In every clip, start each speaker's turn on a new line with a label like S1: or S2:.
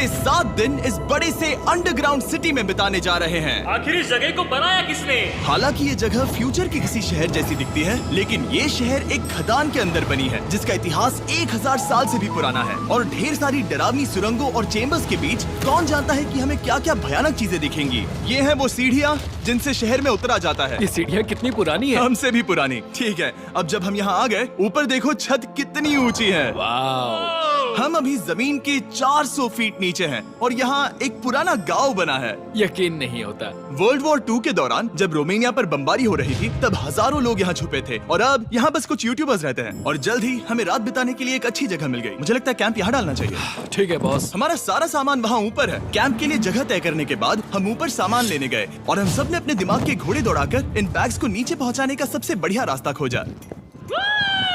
S1: अगले 7 दिन इस बड़े से अंडरग्राउंड सिटी में बिताने जा रहे हैं।
S2: आखिर इस जगह को बनाया किसने?
S1: हालांकि ये जगह फ्यूचर के किसी शहर जैसी दिखती है, लेकिन ये शहर एक खदान के अंदर बनी है जिसका इतिहास 1000 साल से भी पुराना है और ढेर सारी डरावनी सुरंगों और चेम्बर्स के बीच कौन जानता है कि हमें क्या क्या भयानक चीजें दिखेंगी। ये है वो सीढ़ियाँ जिनसे शहर में उतरा जाता है।
S3: ये सीढ़ियाँ कितनी पुरानी है?
S1: हमसे भी पुरानी। ठीक है, अब जब हम यहाँ आ गए, ऊपर देखो छत कितनी ऊंची है।
S3: वाव!
S1: हम अभी जमीन के 400 फीट नीचे हैं और यहाँ एक पुराना गांव बना है।
S3: यकीन नहीं होता।
S1: वर्ल्ड वॉर 2 के दौरान जब रोमानिया पर बमबारी हो रही थी तब हजारों लोग यहाँ छुपे थे और अब यहाँ बस कुछ यूट्यूबर्स रहते हैं और जल्द ही हमें रात बिताने के लिए एक अच्छी जगह मिल गई। मुझे लगता है कैंप यहाँ डालना चाहिए।
S3: ठीक है बॉस।
S1: हमारा सारा सामान वहाँ ऊपर है। कैंप के लिए जगह तय करने के बाद हम ऊपर सामान लेने गए और हम सब ने अपने दिमाग के घोड़े दौड़ाकर इन बैग्स को नीचे पहुँचाने का सबसे बढ़िया रास्ता खोजा।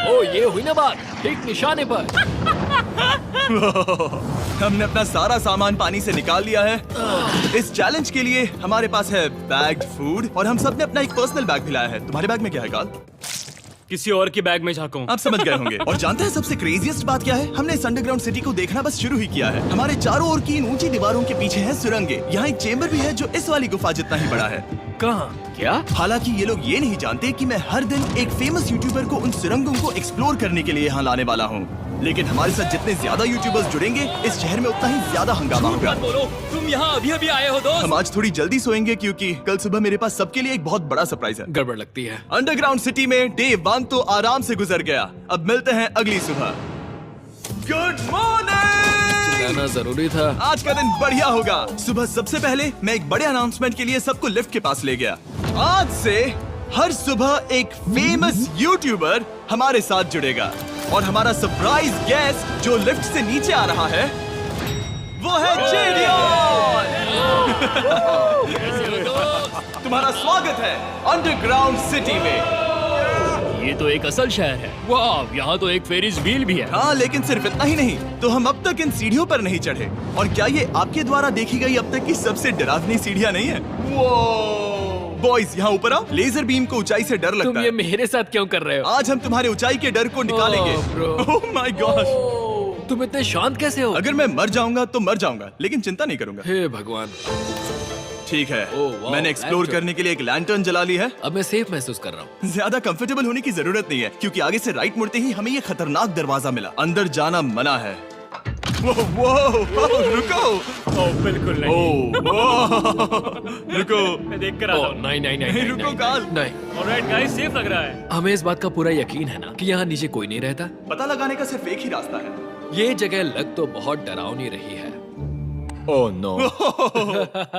S3: ओ, ये हुई ना बात, ठीक निशाने पर।
S1: हमने अपना सारा सामान पानी से निकाल लिया है। इस चैलेंज के लिए हमारे पास है बैग्ड फूड और हम सब ने अपना एक पर्सनल बैग भी लाया है। तुम्हारे बैग में क्या है काल?
S2: किसी और के बैग में झांकूं।
S1: आप समझ गए होंगे। और जानते हैं सबसे क्रेजीएस्ट बात क्या है? हमने इस अंडरग्राउंड सिटी को देखना बस शुरू ही किया है। हमारे चारों ओर की इन ऊंची दीवारों के पीछे है सुरंगे। यहाँ एक चेम्बर भी है जो इस वाली गुफा जितना ही बड़ा है।
S3: कहाँ? क्या?
S1: हालांकि ये लोग ये नहीं जानते कि मैं हर दिन एक फेमस यूट्यूबर को उन सुरंगों को एक्सप्लोर करने के लिए यहाँ लाने वाला हूँ। लेकिन हमारे साथ जितने ज्यादा यूट्यूबर्स जुड़ेंगे इस शहर में उतना ही ज्यादा हंगामा होगा।
S2: मत बोलो, तुम यहाँ अभी अभी आए हो दोस्त।
S1: हम आज थोड़ी जल्दी सोएंगे क्योंकि कल सुबह मेरे पास सबके लिए एक बहुत बड़ा सरप्राइज है।
S3: गड़बड़ लगती है।
S1: अंडरग्राउंड सिटी में डे 1 तो आराम से गुजर गया। अब मिलते हैं अगली सुबह। Good morning.
S3: जाना जरूरी था।
S1: आज का दिन बढ़िया होगा। सुबह सबसे पहले मैं एक बड़े अनाउंसमेंट के लिए सबको लिफ्ट के पास ले गया। आज से हर सुबह एक फेमस यूट्यूबर हमारे साथ जुड़ेगा और हमारा सरप्राइज गेस्ट जो लिफ्ट से नीचे आ रहा है वो है जेरियन। तुम्हारा स्वागत है अंडरग्राउंड सिटी में।
S2: ये तो एक असल शहर है। वाह, यहाँ तो एक फेरिस व्हील भी है।
S1: हाँ, लेकिन सिर्फ इतना ही नहीं, तो हम अब तक इन सीढ़ियों पर नहीं चढ़े। और क्या ये आपके द्वारा देखी गई अब तक की सबसे डरावनी सीढ़ियाँ नहीं है? बॉयज यहाँ ऊपर आओ। लेजर बीम को ऊंचाई से डर लगता
S3: तुम
S1: है।
S3: ये मेरे साथ क्यों कर रहे हो?
S1: आज हम तुम्हारे ऊंचाई के डर को निकालेंगे। ओह माय गॉड,
S3: तुम इतने शांत कैसे हो?
S1: अगर मैं मर जाऊंगा तो मर जाऊंगा, लेकिन चिंता नहीं करूंगा।
S3: हे भगवान।
S1: ठीक है,
S3: वाह,
S1: मैंने एक्सप्लोर
S3: लैंटर्न।
S1: करने के लिए एक लैंटर्न जला ली है।
S3: अब मैं सेफ महसूस कर रहा हूँ।
S1: ज्यादा कंफर्टेबल होने की जरूरत नहीं है क्योंकि आगे से राइट मुड़ते ही हमें ये खतरनाक दरवाजा मिला। अंदर जाना मना है। वो रुको।
S2: बिल्कुल नहीं।
S1: रुको।
S2: मैं देख कर आता हूँ।
S3: नहीं नहीं नहीं नहीं,
S1: रुको
S3: नहीं,
S1: काल।
S3: नहीं।
S2: ऑलराइट गाइस, सेफ लग रहा है।
S3: हमें इस बात का पूरा यकीन है ना कि यहाँ नीचे कोई नहीं रहता।
S1: पता लगाने का सिर्फ एक ही रास्ता है।
S3: ये जगह लग तो बहुत डरावनी रही है।
S1: Oh no.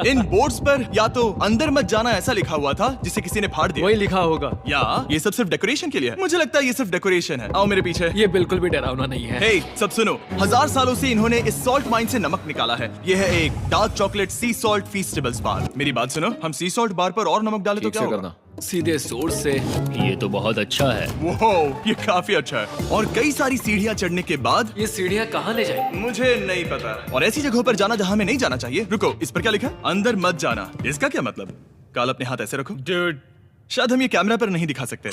S1: इन बोर्ड्स पर या तो अंदर मत जाना ऐसा लिखा हुआ था जिसे किसी ने फाड़ दिया।
S3: वही लिखा होगा।
S1: या ये सब सिर्फ डेकोरेशन के लिए है। मुझे लगता है ये सिर्फ डेकोरेशन है। आओ मेरे पीछे।
S3: ये बिल्कुल भी डरावना नहीं है।
S1: हे, सब सुनो। 1000 सालों से इन्होंने इस सॉल्ट माइन से नमक निकाला है। ये है एक डार्क चॉकलेट सी सॉल्ट फीस्टेबल्स बार। मेरी बात सुनो, हम सी सॉल्ट बार पर और नमक डाले तो क्या होगा?
S3: सीधे सोर्स से।
S2: ये तो बहुत अच्छा है।
S1: वो ये काफी अच्छा है। और कई सारी सीढ़ियाँ चढ़ने के बाद
S3: ये सीढ़ियाँ कहाँ ले जाएंगी?
S1: मुझे नहीं पता। और ऐसी जगहों पर जाना जहाँ हमें नहीं जाना चाहिए। रुको, इस पर क्या लिखा? अंदर मत जाना। इसका क्या मतलब? काल अपने हाथ ऐसे रखो।
S2: Dude,
S1: शायद हम ये कैमरा पर नहीं दिखा सकते।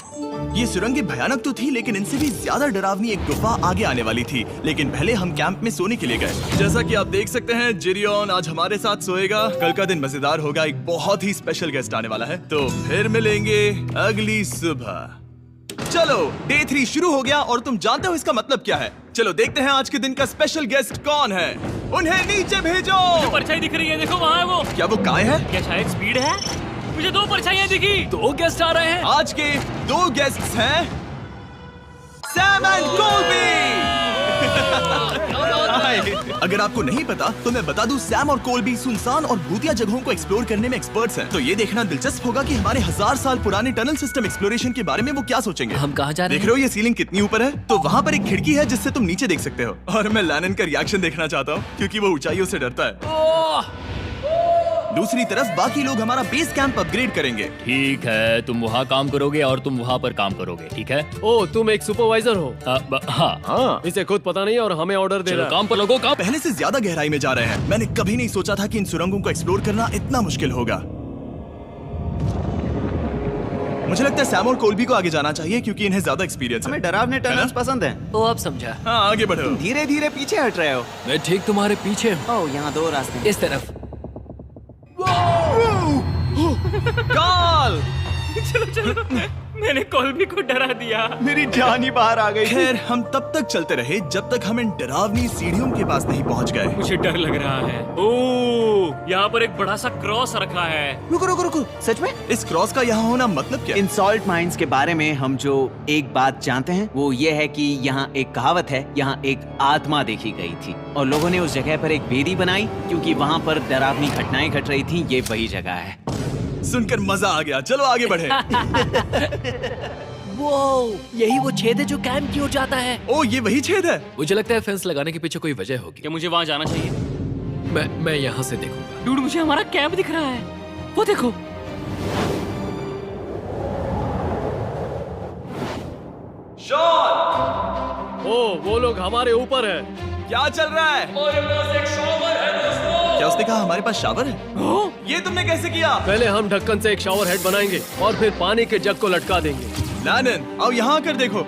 S1: ये सुरंगें भयानक तो थी, लेकिन इनसे भी ज्यादा डरावनी एक गुफा आगे आने वाली थी। लेकिन पहले हम कैंप में सोने के लिए गए। जैसा कि आप देख सकते हैं, जेरियन आज हमारे साथ सोएगा। कल का दिन मजेदार होगा। एक बहुत ही स्पेशल गेस्ट आने वाला है। तो फिर मिलेंगे अगली सुबह। चलो, डे 3 शुरू हो गया और तुम जानते हो इसका मतलब क्या है। चलो देखते हैं आज के दिन का स्पेशल गेस्ट कौन है। उन्हें नीचे भेजो।
S2: परछाई दिख रही है, देखो वहाँ है वो।
S1: क्या वो काय है?
S2: क्या शायद स्पीड है? मुझे 2 परछाइयाँ दिखी।
S3: 2 गेस्ट आ रहे हैं।
S1: आज के 2 गेस्ट्स हैं सैम एंड कोलबी। अगर आपको नहीं पता तो मैं बता दूं, सैम और कोलबी सुनसान और भूतिया जगहों को एक्सप्लोर करने में एक्सपर्ट्स हैं। तो ये देखना दिलचस्प होगा कि हमारे 1000 साल पुराने टनल सिस्टम एक्सप्लोरेशन के बारे में वो क्या सोचेंगे।
S3: हम कहाँ जा रहे
S1: देख रहे हो ये सीलिंग कितनी ऊपर है? तो वहाँ पर एक खिड़की है जिससे तुम नीचे देख सकते हो। और मैं लैनन का रिएक्शन देखना चाहता हूँ क्योंकि वो ऊंचाइयों से डरता है। दूसरी तरफ बाकी लोग हमारा बेस कैंप अपग्रेड करेंगे।
S2: ठीक है, तुम वहाँ काम करोगे और तुम वहाँ पर काम करोगे, ठीक है?
S4: ओ, तुम एक सुपरवाइजर हो?
S2: हाँ।
S4: इसे खुद पता नहीं और हमें ऑर्डर दे
S2: चलो
S4: रहा है।
S2: काम पर लगो, काम।
S1: पहले से ज्यादा गहराई में जा रहे हैं। मैंने कभी नहीं सोचा था कि इन सुरंगों को एक्सप्लोर करना इतना मुश्किल होगा। मुझे लगता है सैम और कोल्बी को आगे जाना चाहिए क्योंकि इन्हें ज्यादा एक्सपीरियंस है।
S5: हमें डरावने टनल्स पसंद हैं।
S3: वो अब समझा।
S1: हाँ, आगे बढ़ो।
S5: धीरे धीरे पीछे हट रहे हो।
S3: मैं ठीक तुम्हारे पीछे हूँ।
S5: ओह, यहाँ 2 रास्ते हैं।
S3: इस तरफ।
S1: काल!
S2: मैंने कोल्बी को डरा दिया।
S5: मेरी जान ही बाहर आ गई।
S1: खैर, हम तब तक चलते रहे जब तक हम इन डरावनी सीढ़ियों के पास नहीं पहुंच गए।
S2: मुझे डर लग रहा है। ओह, यहाँ पर एक बड़ा सा क्रॉस रखा है।
S5: रुको रुको रुको, सच में?
S1: इस क्रॉस का यहाँ होना मतलब क्या?
S5: इन सॉल्ट माइंस के बारे में हम जो एक बात जानते हैं वो ये है कि यहाँ एक कहावत है, यहाँ एक आत्मा देखी गई थी और लोगों ने उस जगह पर एक वेदी बनाई क्योंकि वहाँ पर डरावनी घटनाएं घट रही थी। ये वही जगह है।
S1: सुनकर मजा आ गया। चलो आगे बढ़े।
S3: वो यही वो छेद है जो कैंप की ओर जाता है।
S1: ओ, ये वही छेद है।
S3: मुझे लगता है फेंस लगाने के पीछे कोई वजह होगी।
S2: क्या मुझे वहाँ जाना चाहिए?
S3: मैं यहाँ से देखूंगा।
S2: डूड, मुझे हमारा कैंप दिख रहा है। वो देखो।
S1: शॉन!
S4: ओ, वो लोग हमारे ऊपर है।
S1: क्या चल रहा है? क्या उसने कहा हमारे पास शावर है? ये तुमने कैसे किया?
S4: पहले हम ढक्कन से एक शावर हेड बनाएंगे और फिर पानी के जग को लटका देंगे।
S1: लैनन, आओ यहाँ आकर देखो।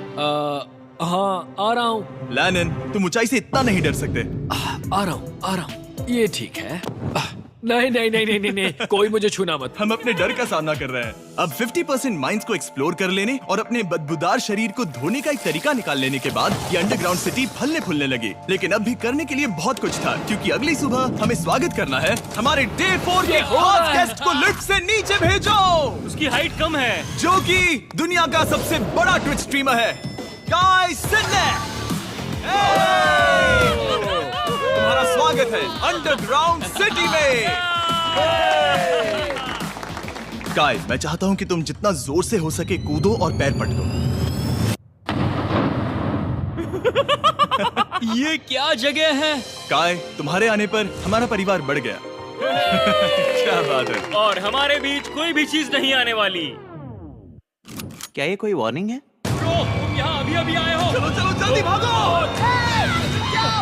S3: हाँ, आ रहा हूँ।
S1: लैनन, तुम ऊंचाई से इतना नहीं डर सकते।
S3: आ रहा हूँ। ये ठीक है। नहीं नहीं नहीं नहीं नहीं नहीं, कोई मुझे छूना मत।
S1: हम अपने डर का सामना कर रहे हैं। अब 50% माइंस को एक्सप्लोर कर लेने और अपने बदबूदार शरीर को धोने का एक तरीका निकाल लेने के बाद ये अंडरग्राउंड सिटी फलने फूलने लगी। लेकिन अब भी करने के लिए बहुत कुछ था क्योंकि अगली सुबह हमें स्वागत करना है। हमारे डे 4 के खास गेस्ट को लिफ्ट से नीचे भेजो,
S2: उसकी हाइट कम है।
S1: जो कि दुनिया का सबसे बड़ा ट्विच स्ट्रीमर है, काई सिडनेक। तुम्हारा स्वागत है अंडरग्राउंड सिटी में। काई, मैं चाहता हूँ कि तुम जितना जोर से हो सके कूदो और पैर पटको।
S2: ये क्या जगह है?
S1: काय, तुम्हारे आने पर हमारा परिवार बढ़ गया। क्या बात है।
S2: और हमारे बीच कोई भी चीज नहीं आने वाली।
S5: क्या ये कोई वार्निंग है?
S2: ब्रो, तुम यहाँ अभी अभी आए हो।
S1: चलो चलो जल्दी भागो।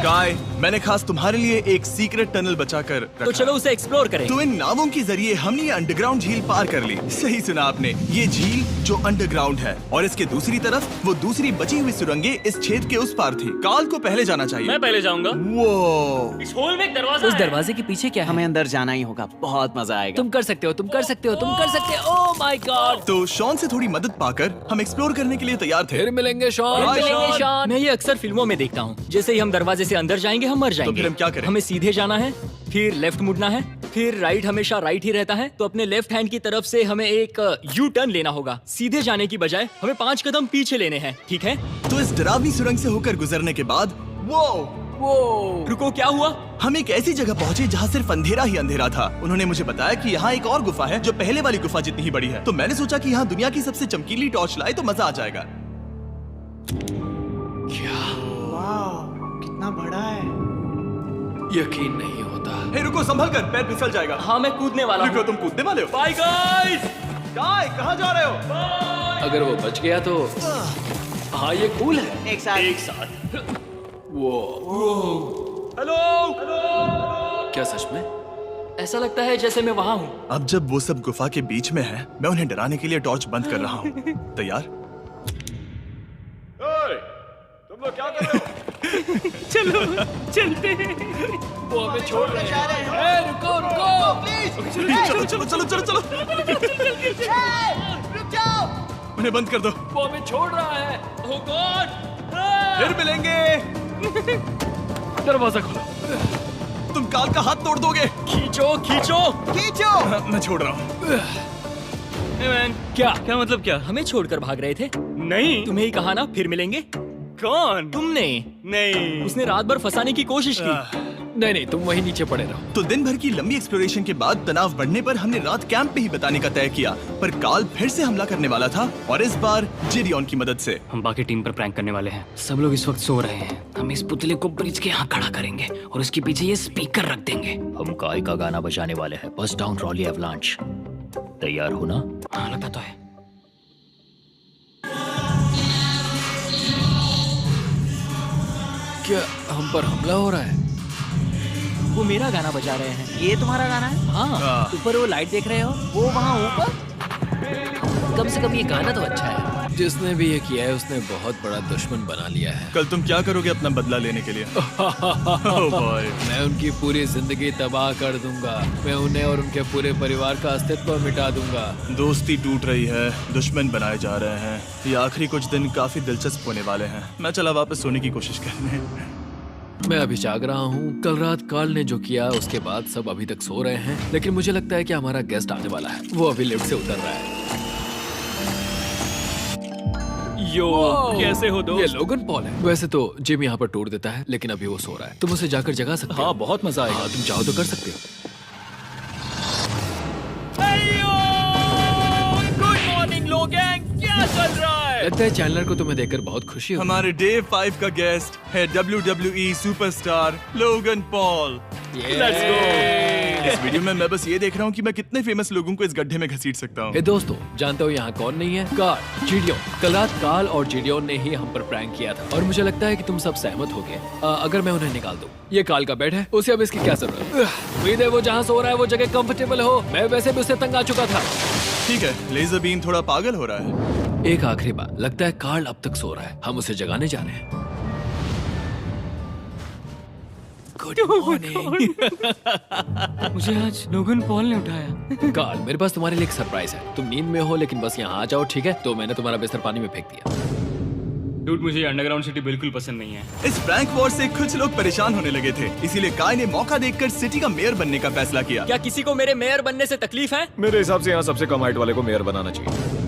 S1: काय, मैंने खास तुम्हारे लिए एक सीक्रेट टनल बचाकर रखा।
S2: तो चलो उसे एक्सप्लोर करें।
S1: तो इन नावों के जरिए हमने ये अंडरग्राउंड झील पार कर ली। सही सुना आपने, ये झील जो अंडरग्राउंड है और इसके दूसरी तरफ वो दूसरी बची हुई सुरंगें इस छेद के उस पार थी। काल को पहले जाना चाहिए।
S2: मैं पहले जाऊंगा।
S1: वो
S2: इस होल में एक दरवाजा
S3: उस
S2: है।
S3: दरवाजे के पीछे क्या है?
S5: हमें अंदर जाना ही होगा, बहुत मजा आएगा।
S3: तुम कर सकते हो, तुम कर सकते हो, तुम कर सकते हो। Oh my God.
S1: तो शॉन से थोड़ी मदद पाकर हम एक्सप्लोर करने के लिए तैयार थे।
S3: फिर मिलेंगे शॉन।
S1: Bye, Sean.
S3: शॉन।
S2: मैं ये अक्सर फिल्मों में देखता हूँ। जैसे ही हम दरवाजे से अंदर जाएंगे हम मर जाएंगे।
S1: फिर हम क्या करें?
S2: हमें सीधे जाना है, फिर लेफ्ट मुड़ना है, फिर राइट हमेशा राइट ही रहता है। तो अपने लेफ्ट हैंड की तरफ से हमें एक यू टर्न लेना होगा। सीधे जाने की बजाय हमें 5 कदम पीछे लेने हैं, ठीक है?
S1: तो इस डरावनी सुरंग से होकर गुजरने के बाद
S3: वो
S2: रुको, क्या हुआ?
S1: हम एक ऐसी जगह पहुंचे जहाँ सिर्फ अंधेरा ही अंधेरा था। उन्होंने मुझे बताया कि यहाँ एक और गुफा है जो पहले वाली गुफा जितनी ही बड़ी है। तो मैंने सोचा कि यहाँ दुनिया की सबसे चमकीली टॉर्च लाए तो मजा आ जाएगा।
S5: कितना बड़ा है।
S3: यकीन नहीं होता।
S1: हे रुको, संभल कर, पैर फिसल जाएगा।
S2: हाँ, मैं कूदने वाला
S1: रुको,
S2: हूँ।
S1: तुम कूदने वाले हो?
S2: Bye guys.
S1: काय, कहाँ जा रहे हो?
S3: अगर वो बच गया तो हाँ, ये कूल है।
S5: एक साथ।
S2: एक साथ।
S1: हेलो।
S3: क्या सच में?
S2: ऐसा लगता है जैसे मैं वहाँ हूँ।
S1: अब जब वो सब गुफा के बीच में है, मैं उन्हें डराने के लिए टॉर्च बंद कर रहा हूँ। तैयार? तुम लोग क्या कर रहे हो?
S2: चलो चलते हैं।
S3: वो हमें छोड़ रहे हैं। रुको रुको।
S1: चलो चलो चलो चलो चलो। उन्हें बंद कर दो।
S3: वो हमें छोड़ रहा है।
S2: Oh God!
S1: फिर मिलेंगे।
S4: दरवाजा खोलो।
S1: तुम काल का हाथ तोड़ दोगे।
S2: खींचो खींचो।
S1: हाँ, मैं छोड़ रहा हूँ।
S2: Hey man, क्या मतलब क्या? हमें छोड़कर भाग रहे थे? नहीं, तुम्हें ही कहा ना फिर मिलेंगे। कौन? तुमने? नहीं, उसने रात भर फंसाने की कोशिश की।
S3: नहीं नहीं, तुम वहीं नीचे पड़े रहो।
S1: तो दिन भर की लंबी एक्सप्लोरेशन के बाद तनाव बढ़ने पर हमने रात कैंप पे ही बताने का तय किया। पर काल फिर से हमला करने वाला था और इस बार जिरियन की मदद से।
S2: हम बाकी टीम पर प्रैंक करने वाले हैं। सब लोग इस वक्त सो रहे हैं।
S3: हम इस पुतले को ब्रिज के यहाँ खड़ा करेंगे और उसके पीछे ये स्पीकर रख देंगे।
S2: हम काय का गाना बजाने वाले हैं। बस डाउन रॉली एवलांच। तैयार हो ना?
S3: हाँ, लगता तो है। क्या हम पर हमला हो रहा है?
S2: वो मेरा गाना बजा रहे हैं।
S5: ये तुम्हारा गाना है?
S2: हाँ, ऊपर वो लाइट देख रहे हो?
S5: वो वहाँ ऊपर?
S3: कम से कम ये गाना तो अच्छा है। जिसने भी ये किया है उसने बहुत बड़ा दुश्मन बना लिया है।
S1: कल तुम क्या करोगे अपना बदला लेने के लिए? Oh boy.
S3: मैं उनकी पूरी जिंदगी तबाह कर दूंगा। मैं उन्हें और उनके पूरे परिवार का अस्तित्व मिटा दूंगा।
S1: दोस्ती टूट रही है, दुश्मन बनाए जा रहे हैं। ये आखिरी कुछ दिन काफी दिलचस्प होने वाले हैं। मैं चला वापस सोने की कोशिश करने।
S3: मैं अभी जाग रहा हूँ। कल रात कार्ल ने जो किया उसके बाद सब अभी तक सो रहे हैं, लेकिन मुझे लगता है कि हमारा गेस्ट आने वाला है। वो अभी लिफ्ट से उतर रहा है।
S2: यो, कैसे हो
S3: ये
S2: दोस्त?
S3: लोगन पॉल है। वैसे तो जिम यहाँ पर टूर देता है, लेकिन अभी वो सो रहा है। तुम उसे जाकर जगा सकते हो।
S2: हाँ, बहुत मजा आएगा।
S3: हाँ, तुम चाहो तो कर सकते हो।
S2: गुड मॉर्निंग लोगैंग, क्या चल रहा है?
S3: लगता है चैनलर को तुम्हें देखकर बहुत खुशी होगी।
S1: हमारे डे 5 का गेस्ट है WWE superstar Logan Paul.
S2: Let's go।
S1: इस वीडियो में मैं बस ये देख रहा हूँ कि मैं कितने फेमस लोगों को इस गड्ढे में घसीट सकता हूँ।
S3: हे दोस्तों, जानते हो यहाँ कौन नहीं है? कार्ल, जीडियोन। कल रात कार्ल और जीडियोन ने ही हम पर प्रैंक किया था और मुझे लगता है कि तुम सब सहमत हो गए। अगर मैं उन्हें निकाल दूं। ये कार्ल का बेड है, उसे अब इसकी क्या जरूरत है? उम्मीद है वो जहाँ सो रहा है वो जगह कंफर्टेबल हो। मैं वैसे भी उससे तंग आ चुका था।
S1: ठीक है, लेजर बीम थोड़ा पागल हो रहा है।
S3: एक आखिरी बात, लगता है कार्ल अब तक सो रहा है। हम उसे जगाने जा रहे हैं। Good morning.
S2: मुझे आज लोगन पॉल ने उठाया।
S3: कार्ल, मेरे पास तुम्हारे लिए एक सरप्राइज है। तुम नींद में हो लेकिन बस यहाँ आ जाओ, ठीक है? तो मैंने तुम्हारा बिस्तर पानी में फेंक दिया।
S2: डूड, मुझे अंडरग्राउंड सिटी बिल्कुल पसंद नहीं है।
S1: इस प्रैंक वॉर से कुछ लोग परेशान होने लगे थे, इसीलिए काय ने मौका देखकर सिटी का मेयर बनने का फैसला किया।
S2: क्या किसी को मेरे मेयर बनने से तकलीफ है?
S6: मेरे हिसाब से यहाँ सबसे कम हाइट वाले को मेयर बनाना चाहिए।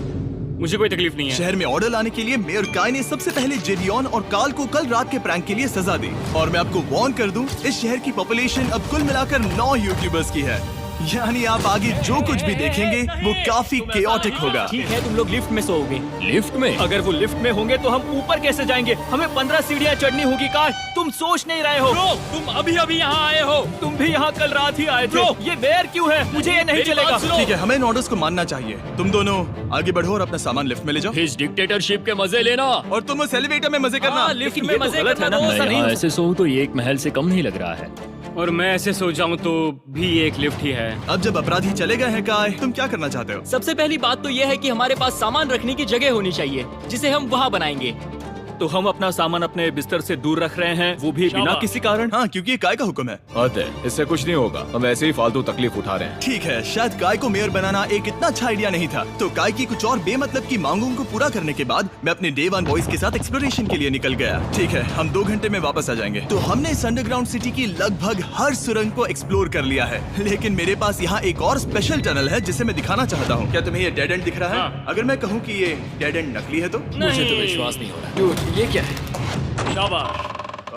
S2: मुझे कोई तकलीफ नहीं है।
S1: शहर में ऑर्डर लाने के लिए मेयर काय ने सबसे पहले जेडियन और कार्ल को कल रात के प्रैंक के लिए सजा दी। और मैं आपको वार्न कर दूं, इस शहर की पॉपुलेशन अब कुल मिलाकर 9 यूट्यूबर्स की है। यानी आप आगे जो कुछ भी देखेंगे वो काफी केओटिक होगा।
S2: ठीक है, तुम लोग लिफ्ट में सोओगे।
S3: लिफ्ट में?
S2: अगर वो लिफ्ट में होंगे तो हम ऊपर कैसे जाएंगे? हमें 15 सीढ़ियाँ चढ़नी होगी। कार, तुम सोच नहीं रहे हो। Bro, तुम अभी अभी यहाँ आए हो। तुम भी यहाँ कल रात ही आए थे। ये बेयर क्यों है? मुझे ये नहीं चलेगा।
S1: ठीक है, हमें इन ऑर्डर्स को मानना चाहिए। तुम दोनों आगे बढ़ो और अपना सामान लिफ्ट में ले जाओ।
S2: इस डिक्टेटरशिप के मजे लेना।
S1: और तुम उस एलिवेटर में मजे करना।
S2: लिफ्ट में मजे करना तो ऐसा नहीं।
S7: ऐसे सोऊं तो ये एक महल से कम नहीं लग रहा है।
S2: और मैं ऐसे सो जाऊं तो भी एक लिफ्ट ही है।
S1: अब जब अपराधी चले गए हैं काय, तुम क्या करना चाहते हो?
S2: सबसे पहली बात तो यह है कि हमारे पास सामान रखने की जगह होनी चाहिए, जिसे हम वहाँ बनाएंगे।
S8: तो हम अपना सामान अपने बिस्तर से दूर रख रहे हैं, वो भी बिना किसी कारण।
S1: हाँ, क्योंकि ये काय का हुक्म है।
S6: हद है, इससे कुछ नहीं होगा। हम ऐसे ही फालतू तकलीफ उठा रहे हैं।
S1: ठीक है, शायद काय को मेयर बनाना एक इतना अच्छा आइडिया नहीं था। तो काय की कुछ और बेमतलब की मांगों को पूरा करने के बाद मैं अपने डे 1 बॉयज के साथ एक्सप्लोरेशन के लिए निकल गया। ठीक है, हम 2 घंटे में वापस आ जाएंगे। तो हमने इस अंडरग्राउंड सिटी की लगभग हर सुरंग को एक्सप्लोर कर लिया है, लेकिन मेरे पास यहाँ एक और स्पेशल टनल है जिसे मैं दिखाना चाहता हूँ। क्या तुम्हें ये डेड एंड दिख रहा है?
S2: हाँ।
S1: अगर मैं कहूँ कि ये डेड एंड नकली है तो?
S3: मुझे तो विश्वास नहीं हो रहा। Dude, ये क्या है?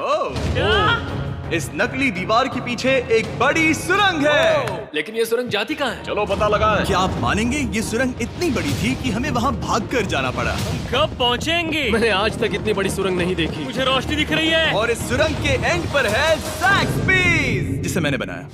S1: ओह, इस नकली दीवार के पीछे एक बड़ी सुरंग है।
S3: लेकिन ये सुरंग जाती कहाँ है?
S6: चलो पता लगाएं।
S1: क्या आप मानेंगे, ये सुरंग इतनी बड़ी थी कि हमें वहाँ भागकर जाना पड़ा।
S2: कब पहुँचेंगे?
S8: मैंने आज तक इतनी बड़ी सुरंग नहीं देखी।
S2: मुझे रोशनी दिख रही है।
S1: और इस सुरंग के एंड पर है ज़ैक्सबीज़, जिसे मैंने बनाया।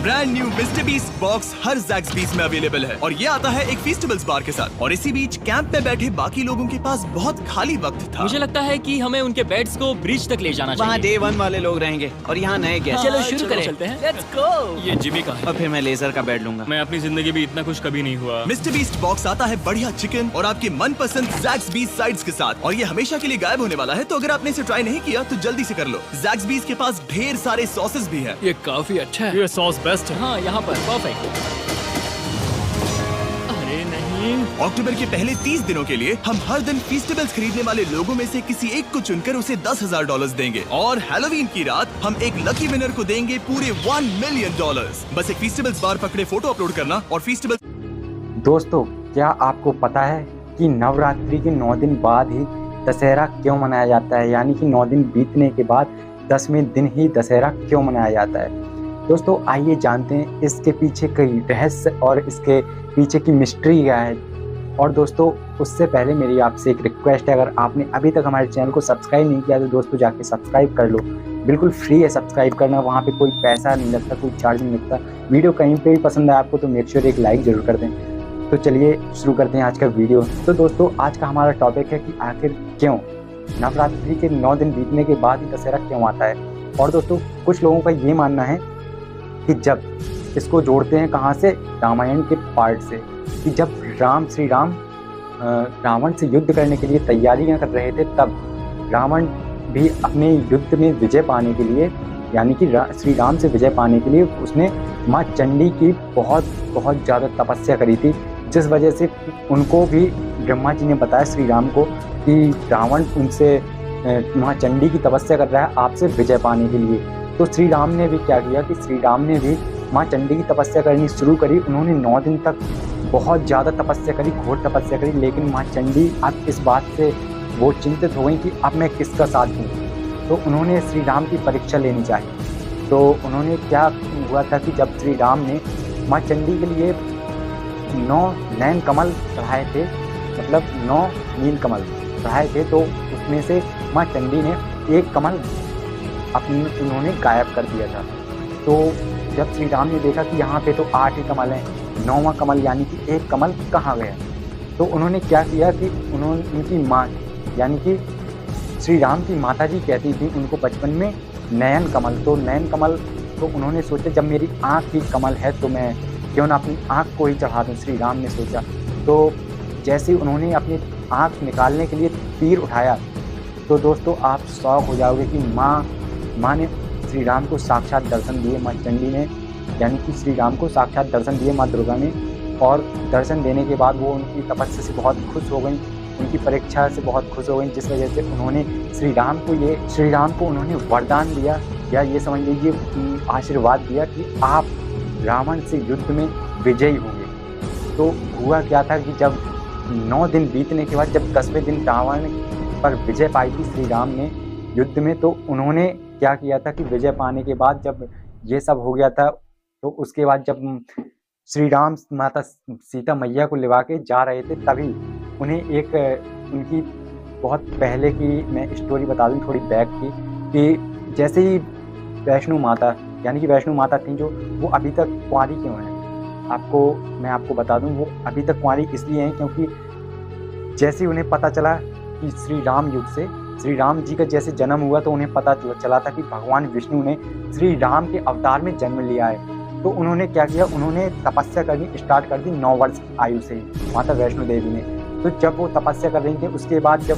S1: Brand new Mr Beast box हर ज़ैक्सबीज़ में अवेलेबल है और ये आता है एक फेस्टिवल्स बार के साथ। और इसी बीच कैंप में बैठे बाकी लोगों के पास बहुत खाली वक्त था।
S2: मुझे लगता है कि हमें उनके बेड्स को ब्रिज तक ले जाना
S5: वहाँ
S2: चाहिए।
S5: डे 1 वाले लोग रहेंगे और यहाँ नए गेस्ट।
S2: चलो शुरू करें। चलते हैं। Let's go।
S8: ये जिमी का है।
S5: और फिर मैं लेजर का बेड लूंगा।
S8: मैं अपनी जिंदगी में इतना खुश कभी नहीं हुआ।
S1: मिस्टर बीस्ट बॉक्स आता है बढ़िया चिकन और आपके मनपसंद ज़ैक्सबीज़ साइड्स के साथ, और ये हमेशा के लिए गायब होने वाला है। तो अगर आपने इसे ट्राई नहीं किया तो जल्दी से कर लो। ज़ैक्सबीज़ के पास ढेर सारे सॉसेस भी हैं।
S3: ये काफी अच्छा है।
S8: ये सॉस बेस्ट है।
S2: हाँ, यहाँ पर परफेक्ट। अरे नहीं।
S1: अक्टूबर के पहले 30 दिनों के लिए हम हर दिन फेस्टिवल्स खरीदने वाले लोगों में से किसी एक को चुनकर उसे $10,000 देंगे, और हैलोवीन की रात हम एक लकी विनर को देंगे पूरे $1 मिलियन। बस एक फेस्टिवल्स बार पकड़े फोटो अपलोड करना और फेस्टिवल।
S9: दोस्तों, क्या आपको पता है कि नवरात्रि के 9 दिन बाद ही दशहरा क्यों मनाया जाता है? यानी कि 9 दिन बीतने के बाद 10वें दिन ही दशहरा क्यों मनाया जाता है? दोस्तों, आइए जानते हैं इसके पीछे कई रहस्य और इसके पीछे की मिस्ट्री क्या है। और दोस्तों, उससे पहले मेरी आपसे एक रिक्वेस्ट है, अगर आपने अभी तक हमारे चैनल को सब्सक्राइब नहीं किया तो दोस्तों जाके सब्सक्राइब कर लो। बिल्कुल फ्री है सब्सक्राइब करना, वहाँ पे कोई पैसा नहीं लगता, कोई चार्ज नहीं लगता। वीडियो कहीं पे भी पसंद आए आपको तो मेक श्योर एक लाइक जरूर कर दें। तो चलिए शुरू करते हैं आज का वीडियो। तो दोस्तों, आज का हमारा टॉपिक है कि आखिर क्यों नवरात्रि के 9 दिन बीतने के बाद ही दशहरा क्यों आता है। और दोस्तों, कुछ लोगों का ये मानना है कि जब इसको जोड़ते हैं कहाँ से, रामायण के पार्ट से। कि जब श्री राम रावण से युद्ध करने के लिए तैयारियां कर रहे थे, तब रावण भी अपने युद्ध में विजय पाने के लिए, यानी कि श्री राम से विजय पाने के लिए उसने माँ चंडी की बहुत बहुत ज़्यादा तपस्या करी थी, जिस वजह से उनको भी ब्रह्मा जी ने बताया श्री राम को कि रावण उनसे माँ चंडी की तपस्या कर रहा है आपसे विजय पाने के लिए। तो श्री राम ने भी क्या किया कि श्री राम ने भी माँ चंडी की तपस्या करनी शुरू करी। उन्होंने 9 दिन तक बहुत ज़्यादा तपस्या करी, घोर तपस्या करी, लेकिन माँ चंडी अब इस बात से वो चिंतित हो गई कि अब मैं किसका साथ दूँ। तो उन्होंने श्री राम की परीक्षा लेनी चाहिए। तो उन्होंने क्या हुआ था कि जब श्री राम ने माँ चंडी के लिए 9 नयन कमल चढ़ाए थे, मतलब 9 नील कमल चढ़ाए थे, तो उसमें से माँ चंडी ने एक कमल उन्होंने गायब कर दिया था। तो जब श्री राम ने देखा कि यहाँ पे तो 8 ही कमल हैं, 9वां कमल यानी कि एक कमल कहाँ गया, तो उन्होंने क्या किया कि उनकी माँ यानी कि श्री राम की माता जी कहती थी उनको बचपन में नयन कमल, तो नयन कमल, तो उन्होंने सोचा जब मेरी आँख ही कमल है तो मैं क्यों ना अपनी आँख को ही चढ़ा दूँ, श्री राम ने सोचा। तो जैसे उन्होंने अपनी आँख निकालने के लिए तीर उठाया, तो दोस्तों आप शौक हो जाओगे कि माँ ने श्री राम को साक्षात दर्शन दिए, माँ चंडी ने यानी कि श्री राम को साक्षात दर्शन दिए माँ दुर्गा ने। और दर्शन देने के बाद वो उनकी तपस्या से बहुत खुश हो गई, उनकी परीक्षा से बहुत खुश हो गई, जिस वजह से उन्होंने श्री राम को उन्होंने वरदान दिया, या ये समझ लीजिए आशीर्वाद दिया कि आप रावण से युद्ध में विजयी होंगे। तो हुआ क्या था कि जब 9 दिन बीतने के बाद जब 10वें दिन रावण पर विजय पाई थी श्री राम ने युद्ध में, तो उन्होंने क्या किया था कि विजय पाने के बाद जब ये सब हो गया था, तो उसके बाद जब श्री राम माता सीता मैया को लिवा के जा रहे थे, तभी उन्हें एक उनकी बहुत पहले की मैं स्टोरी बता दूँ, थोड़ी बैक की, कि जैसे ही वैष्णो माता यानी कि वैष्णो माता थी जो, वो अभी तक कुंवारी क्यों हैं, मैं आपको बता दूं, वो अभी तक कुंवारी इसलिए हैं क्योंकि जैसे उन्हें पता चला कि श्री राम युग से श्री राम जी का जैसे जन्म हुआ, तो उन्हें पता चला था कि भगवान विष्णु ने श्री राम के अवतार में जन्म लिया है। तो उन्होंने क्या किया, उन्होंने तपस्या करनी स्टार्ट कर दी 9 वर्ष की आयु से ही माता वैष्णो देवी ने। तो जब वो तपस्या कर रही थी, उसके बाद जब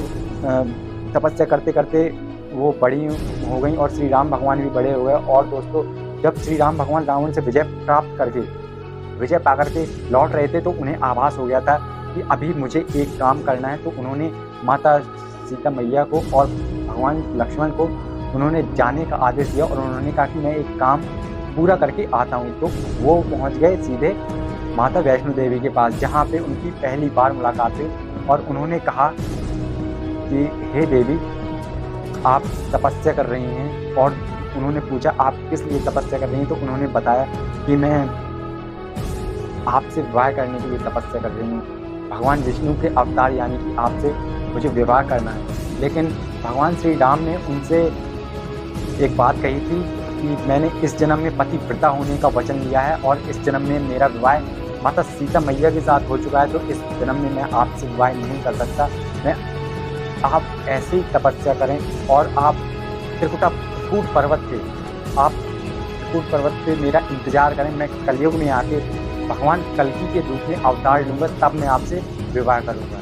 S9: तपस्या करते करते वो बड़ी हो गई और श्री राम भगवान भी बड़े हो गए। और दोस्तों जब श्री राम भगवान रावण से विजय पा करके लौट रहे थे, तो उन्हें आभास हो गया था कि अभी मुझे एक काम करना है। तो उन्होंने माता सीता मैया को और भगवान लक्ष्मण को उन्होंने जाने का आदेश दिया, और उन्होंने कहा कि मैं एक काम पूरा करके आता हूँ। तो वो पहुँच गए सीधे माता वैष्णो देवी के पास, जहाँ पे उनकी पहली बार मुलाकात हुई। और उन्होंने कहा कि हे देवी, आप तपस्या कर रही हैं। और उन्होंने पूछा आप किस लिए तपस्या कर रही हैं, तो उन्होंने बताया कि मैं आपसे विवाह करने के लिए तपस्या कर रही हूँ, भगवान विष्णु के अवतार यानी कि आपसे मुझे विवाह करना है। लेकिन भगवान श्री राम ने उनसे एक बात कही थी कि मैंने इस जन्म में पतिव्रता होने का वचन लिया है, और इस जन्म में मेरा विवाह माता सीता मैया के साथ हो चुका है, तो इस जन्म में मैं आपसे विवाह नहीं कर सकता। आप ऐसे ही तपस्या करें, और आप त्रिकुट पर्वत पे मेरा इंतजार करें। मैं कलयुग में आके भगवान कल्कि के रूप में अवतार लूँगा, तब मैं आपसे विवाह करूँगा।